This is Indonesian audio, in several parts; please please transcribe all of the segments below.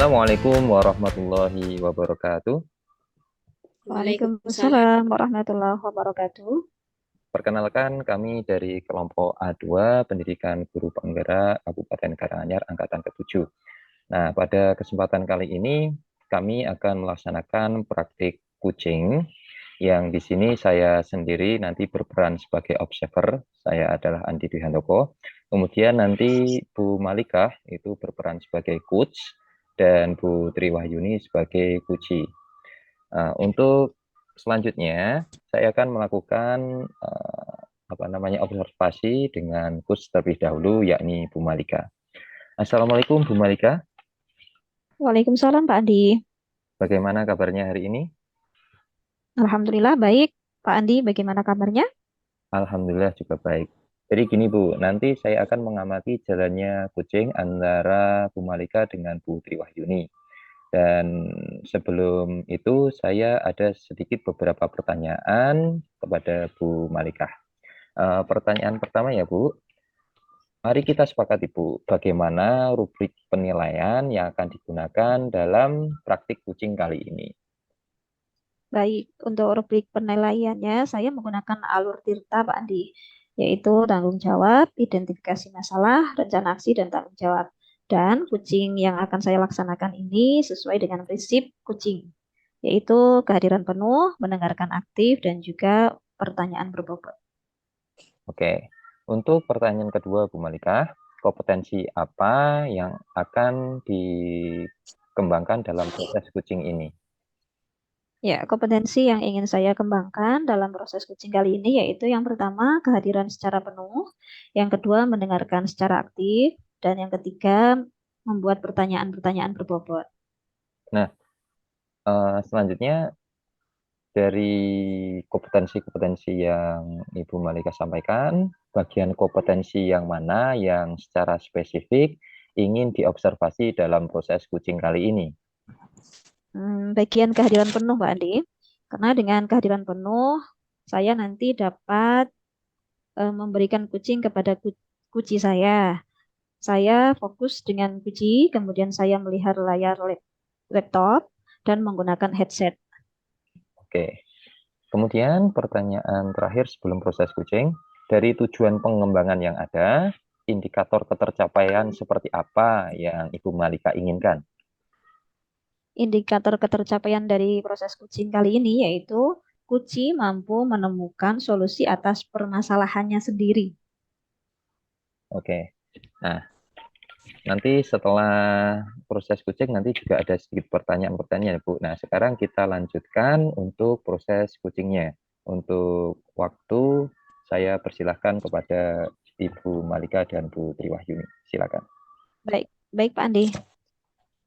Assalamualaikum warahmatullahi wabarakatuh. Waalaikumsalam. Waalaikumsalam warahmatullahi wabarakatuh. Perkenalkan kami dari kelompok A2 Pendidikan Guru Penggerak Kabupaten Karanganyar Angkatan ke-7. Nah, pada kesempatan kali ini kami akan melaksanakan praktik kucing yang di sini saya sendiri nanti berperan sebagai observer. Saya adalah Andi Dwi Handoko. Kemudian nanti Bu Malikah itu berperan sebagai coach dan Bu Triwahyuni sebagai kuci. Untuk selanjutnya, saya akan melakukan observasi dengan coach terlebih dahulu, yakni Bu Malika. Assalamualaikum Bu Malika, Waalaikumsalam Pak Andi. bagaimana kabarnya hari ini? Alhamdulillah baik. Pak Andi, bagaimana kabarnya? Alhamdulillah juga baik. Jadi gini Bu, nanti saya akan mengamati jalannya kucing antara Bu Malika dengan Bu Triwahyuni. Dan sebelum itu saya ada sedikit beberapa pertanyaan kepada Bu Malika. Pertanyaan pertama ya Bu, mari kita sepakati Bu, bagaimana rubrik penilaian yang akan digunakan dalam praktik kucing kali ini. Baik, untuk rubrik penilaiannya saya menggunakan alur Tirta Pak Andi, yaitu tanggung jawab, identifikasi masalah, rencana aksi, dan tanggung jawab. Dan kucing yang akan saya laksanakan ini sesuai dengan prinsip kucing, yaitu kehadiran penuh, mendengarkan aktif, dan juga pertanyaan berbobot. Oke, untuk pertanyaan kedua Bu Malika, kompetensi apa yang akan dikembangkan dalam proses kucing ini? Ya, kompetensi yang ingin saya kembangkan dalam proses coaching kali ini yaitu yang pertama, kehadiran secara penuh, yang kedua, mendengarkan secara aktif, dan yang ketiga, membuat pertanyaan-pertanyaan berbobot. Nah, selanjutnya dari kompetensi-kompetensi yang Ibu Malika sampaikan, bagian kompetensi yang mana yang secara spesifik ingin diobservasi dalam proses kucing kali ini? Bagian kehadiran penuh, Mbak Andi. Karena dengan kehadiran penuh, saya nanti dapat memberikan kucing kepada kuci saya. Saya fokus dengan kuci, kemudian saya melihat layar laptop dan menggunakan headset. Oke. Kemudian pertanyaan terakhir sebelum proses kucing, dari tujuan pengembangan yang ada, indikator ketercapaian seperti apa yang Ibu Malika inginkan? Indikator ketercapaian dari proses coaching kali ini yaitu Kuci mampu menemukan solusi atas permasalahannya sendiri. Oke. Nah, nanti setelah proses kucing nanti juga ada sedikit pertanyaan-pertanyaan, Bu. Nah, sekarang kita lanjutkan untuk proses kucingnya. Untuk waktu, saya persilahkan kepada Ibu Malika dan Bu Triwahyuni. Silakan. Baik, baik Pak Andi.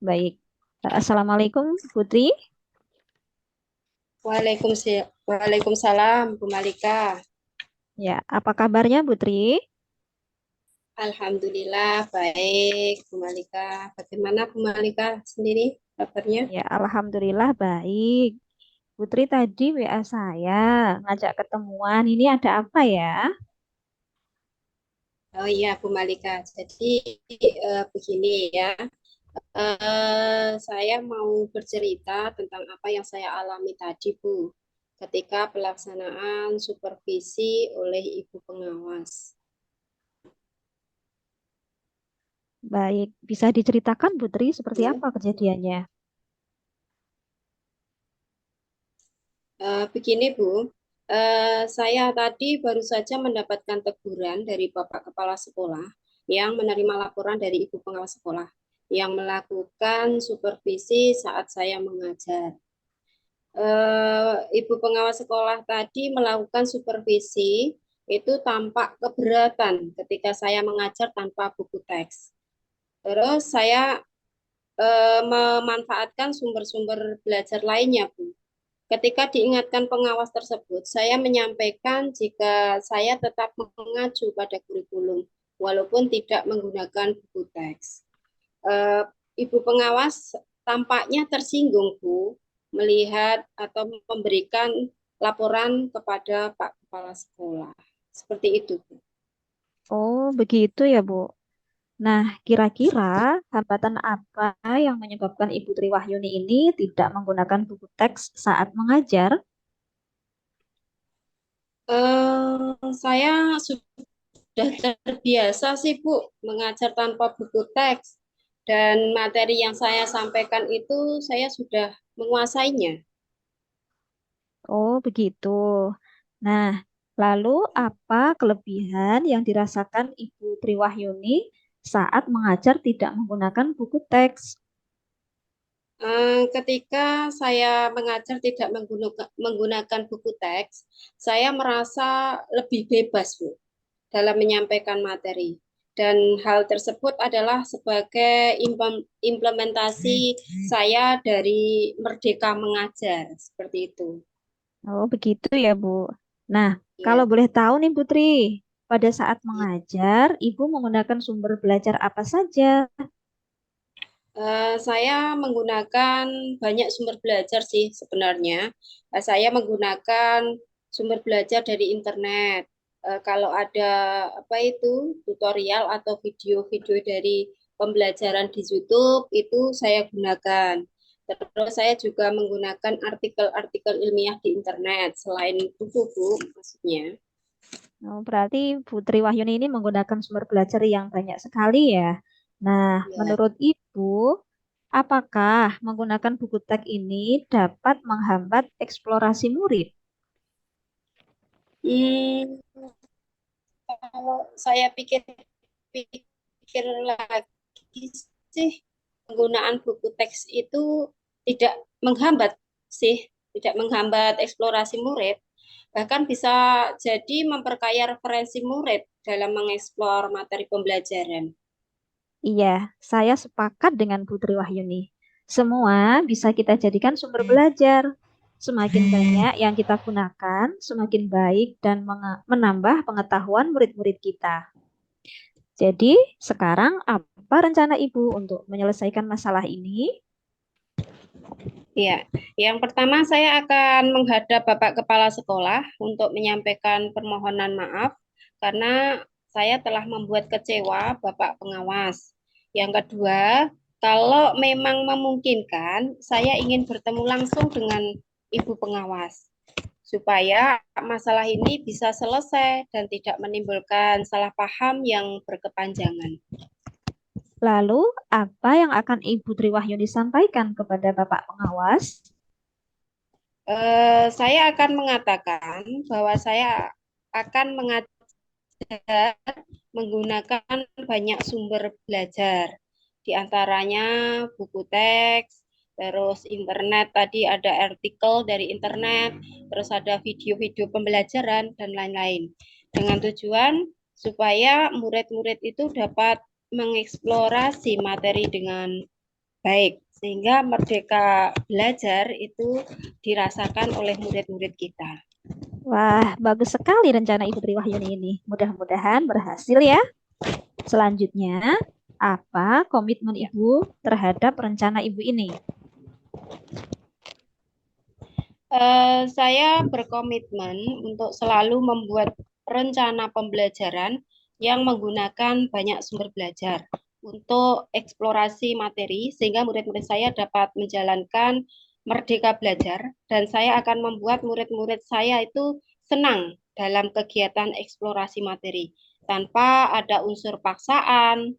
Baik. Assalamualaikum Putri. Waalaikumsalam, Bu Malika. Ya, apa kabarnya Putri? Alhamdulillah baik, Bu Malika. Bagaimana Bu Malika sendiri kabarnya? Ya, alhamdulillah baik. Putri tadi WA saya ngajak ketemuan. Ini ada apa ya? Oh iya, Bu Malika. Jadi begini ya. Saya mau bercerita tentang apa yang saya alami tadi, Bu, ketika pelaksanaan supervisi oleh Ibu Pengawas. Baik, bisa diceritakan Putri seperti Ya. apa kejadiannya? Begini Bu, saya tadi baru saja mendapatkan teguran dari Bapak Kepala Sekolah yang menerima laporan dari Ibu Pengawas Sekolah yang melakukan supervisi saat saya mengajar. Ibu Pengawas Sekolah tadi melakukan supervisi itu tampak keberatan ketika saya mengajar tanpa buku teks. Terus saya memanfaatkan sumber-sumber belajar lainnya, Bu. Ketika diingatkan pengawas tersebut, saya menyampaikan jika saya tetap mengacu pada kurikulum, walaupun tidak menggunakan buku teks. Ibu pengawas tampaknya tersinggung, Bu, melihat atau memberikan laporan kepada Pak Kepala Sekolah. Seperti itu, Bu. Oh, begitu ya, Bu. Nah, kira-kira hambatan apa yang menyebabkan Ibu Triwahyuni ini tidak menggunakan buku teks saat mengajar? Saya sudah terbiasa sih Bu mengajar tanpa buku teks dan materi yang saya sampaikan itu saya sudah menguasainya. Oh, begitu. Nah, lalu apa kelebihan yang dirasakan Ibu Triwahyuni saat mengajar tidak menggunakan buku teks? Ketika saya mengajar tidak menggunakan buku teks, saya merasa lebih bebas, Bu, dalam menyampaikan materi. Dan hal tersebut adalah sebagai implementasi saya dari Merdeka Mengajar, seperti itu. Oh, begitu ya, Bu. Nah, kalau Ya. boleh tahu nih, Putri, pada saat mengajar, Ibu menggunakan sumber belajar apa saja? Saya menggunakan banyak sumber belajar sih sebenarnya. Saya menggunakan sumber belajar dari internet. Kalau ada apa itu tutorial atau video-video dari pembelajaran di YouTube itu saya gunakan. Terus saya juga menggunakan artikel-artikel ilmiah di internet selain buku-buku maksudnya. Oh, berarti Putri Wahyuni ini menggunakan sumber belajar yang banyak sekali ya. Nah, Ya. menurut Ibu, apakah menggunakan buku teks ini dapat menghambat eksplorasi murid? Hmm, kalau saya pikir lagi sih penggunaan buku teks itu tidak menghambat sih, tidak menghambat eksplorasi murid, bahkan bisa jadi memperkaya referensi murid dalam mengeksplor materi pembelajaran. Iya, saya sepakat dengan Putri Wahyuni. Semua bisa kita jadikan sumber belajar. Semakin banyak yang kita gunakan, semakin baik dan menambah pengetahuan murid-murid kita. Jadi, sekarang apa rencana Ibu untuk menyelesaikan masalah ini? Ya, yang pertama saya akan menghadap Bapak Kepala Sekolah untuk menyampaikan permohonan maaf karena saya telah membuat kecewa Bapak Pengawas. Yang kedua, kalau memang memungkinkan, saya ingin bertemu langsung dengan Ibu Pengawas supaya masalah ini bisa selesai dan tidak menimbulkan salah paham yang berkepanjangan. Lalu, apa yang akan Ibu Triwahyuni sampaikan kepada Bapak Pengawas? Saya akan mengatakan bahwa saya akan mengajar menggunakan banyak sumber belajar, di antaranya buku teks, terus internet, tadi ada artikel dari internet, terus ada video-video pembelajaran, dan lain-lain. Dengan tujuan supaya murid-murid itu dapat mengeksplorasi materi dengan baik, sehingga merdeka belajar itu dirasakan oleh murid-murid kita. Wah, bagus sekali rencana Ibu Triwahyuni ini. Mudah-mudahan berhasil ya. Selanjutnya, apa komitmen Ya. Ibu terhadap rencana Ibu ini? Saya berkomitmen untuk selalu membuat rencana pembelajaran yang menggunakan banyak sumber belajar untuk eksplorasi materi sehingga murid-murid saya dapat menjalankan merdeka belajar dan saya akan membuat murid-murid saya itu senang dalam kegiatan eksplorasi materi tanpa ada unsur paksaan.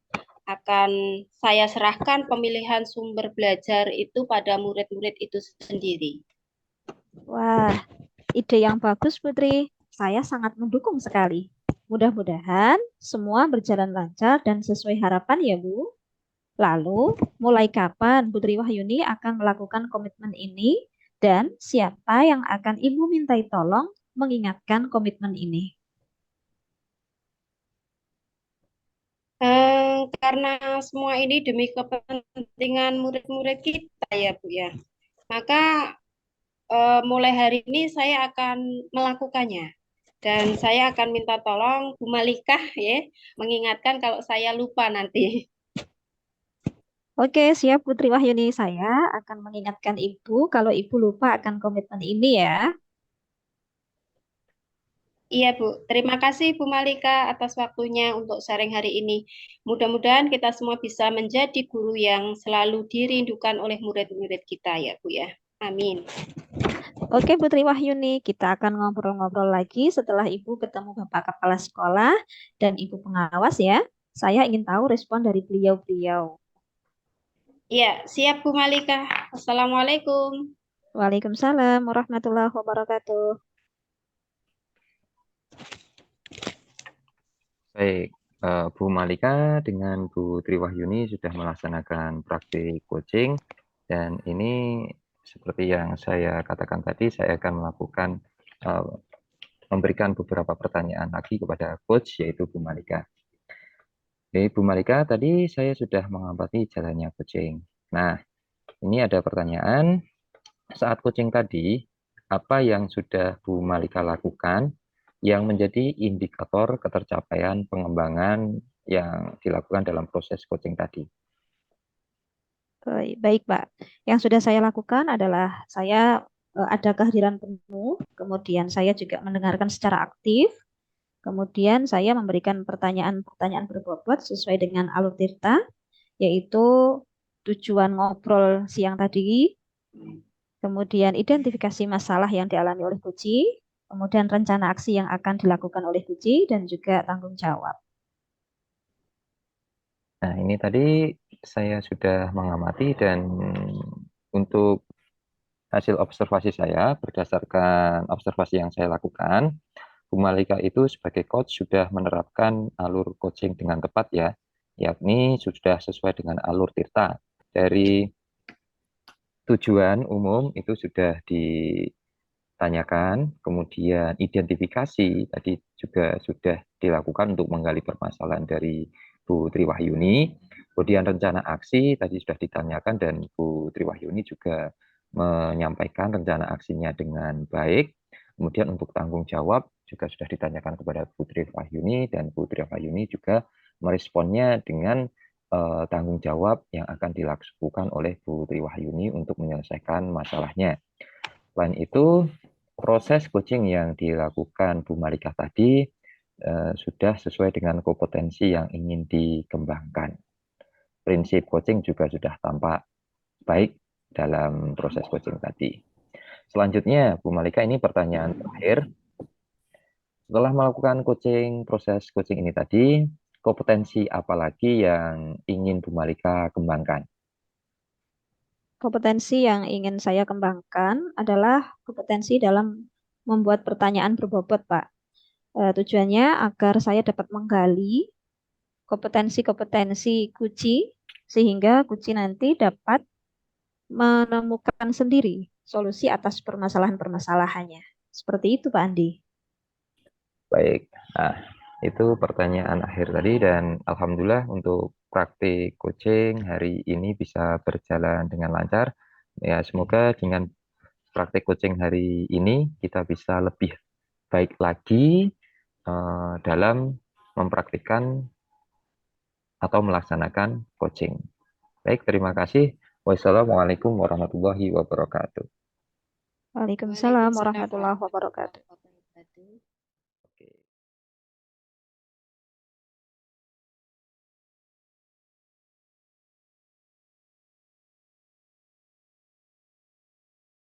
Akan saya serahkan pemilihan sumber belajar itu pada murid-murid itu sendiri. Wah, ide yang bagus, Putri. Saya sangat mendukung sekali. Mudah-mudahan semua berjalan lancar dan sesuai harapan ya, Bu. Lalu, mulai kapan Putri Wahyuni akan melakukan komitmen ini dan siapa yang akan Ibu mintai tolong mengingatkan komitmen ini? Karena semua ini demi kepentingan murid-murid kita ya Bu ya. Maka mulai hari ini saya akan melakukannya. Dan saya akan minta tolong Bu Malikah ya, mengingatkan kalau saya lupa nanti. Oke, siap Putri Wahyuni. Saya akan mengingatkan Ibu kalau Ibu lupa akan komitmen ini ya. Iya, Bu. Terima kasih Bu Malika atas waktunya untuk sharing hari ini. Mudah-mudahan kita semua bisa menjadi guru yang selalu dirindukan oleh murid-murid kita ya, Bu ya. Amin. Oke, Putri Wahyuni, kita akan ngobrol-ngobrol lagi setelah Ibu ketemu Bapak Kepala Sekolah dan Ibu Pengawas ya. Saya ingin tahu respon dari beliau-beliau. Iya, siap Bu Malika. Assalamualaikum. Waalaikumsalam warahmatullahi wabarakatuh. Baik, Bu Malika dengan Bu Triwahyuni sudah melaksanakan praktik coaching dan ini seperti yang saya katakan tadi, saya akan melakukan memberikan beberapa pertanyaan lagi kepada coach yaitu Bu Malika. Oke, Bu Malika, tadi saya sudah mengamati jalannya coaching. Nah, ini ada pertanyaan, saat coaching tadi, apa yang sudah Bu Malika lakukan yang menjadi indikator ketercapaian pengembangan yang dilakukan dalam proses coaching tadi? Baik, Pak. Yang sudah saya lakukan adalah saya ada kehadiran penuh, kemudian saya juga mendengarkan secara aktif, kemudian saya memberikan pertanyaan-pertanyaan berbobot sesuai dengan alur Tirta, yaitu tujuan ngobrol siang tadi, kemudian identifikasi masalah yang dialami oleh Puji, kemudian rencana aksi yang akan dilakukan oleh Puji, dan juga tanggung jawab. Nah, ini tadi saya sudah mengamati dan untuk hasil observasi saya, berdasarkan observasi yang saya lakukan, Bu Malika itu sebagai coach sudah menerapkan alur coaching dengan tepat ya, yakni sudah sesuai dengan alur Tirta. Dari tujuan umum itu sudah ditanyakan, kemudian identifikasi tadi juga sudah dilakukan untuk menggali permasalahan dari Bu Triwahyuni, kemudian rencana aksi tadi sudah ditanyakan dan Bu Triwahyuni juga menyampaikan rencana aksinya dengan baik. Kemudian untuk tanggung jawab juga sudah ditanyakan kepada Bu Triwahyuni dan Bu Triwahyuni juga meresponnya dengan tanggung jawab yang akan dilakukan oleh Bu Triwahyuni untuk menyelesaikan masalahnya. Selain itu, proses coaching yang dilakukan Bu Malika tadi sudah sesuai dengan kompetensi yang ingin dikembangkan. Prinsip coaching juga sudah tampak baik dalam proses coaching tadi. Selanjutnya, Bu Malika, ini pertanyaan terakhir. Setelah melakukan proses coaching ini tadi, kompetensi apa lagi yang ingin Bu Malika kembangkan? Kompetensi yang ingin saya kembangkan adalah kompetensi dalam membuat pertanyaan berbobot, Pak. Tujuannya agar saya dapat menggali kompetensi-kompetensi Kuci, sehingga Kuci nanti dapat menemukan sendiri solusi atas permasalahan-permasalahannya. Seperti itu, Pak Andi. Baik, nah itu pertanyaan akhir tadi dan Alhamdulillah untuk praktik coaching hari ini bisa berjalan dengan lancar. Ya, semoga dengan praktik coaching hari ini kita bisa lebih baik lagi dalam mempraktikkan atau melaksanakan coaching. Baik, terima kasih. Wassalamualaikum warahmatullahi wabarakatuh. Waalaikumsalam Waalaikumsalam warahmatullahi wabarakatuh. warahmatullahi wabarakatuh. Oke.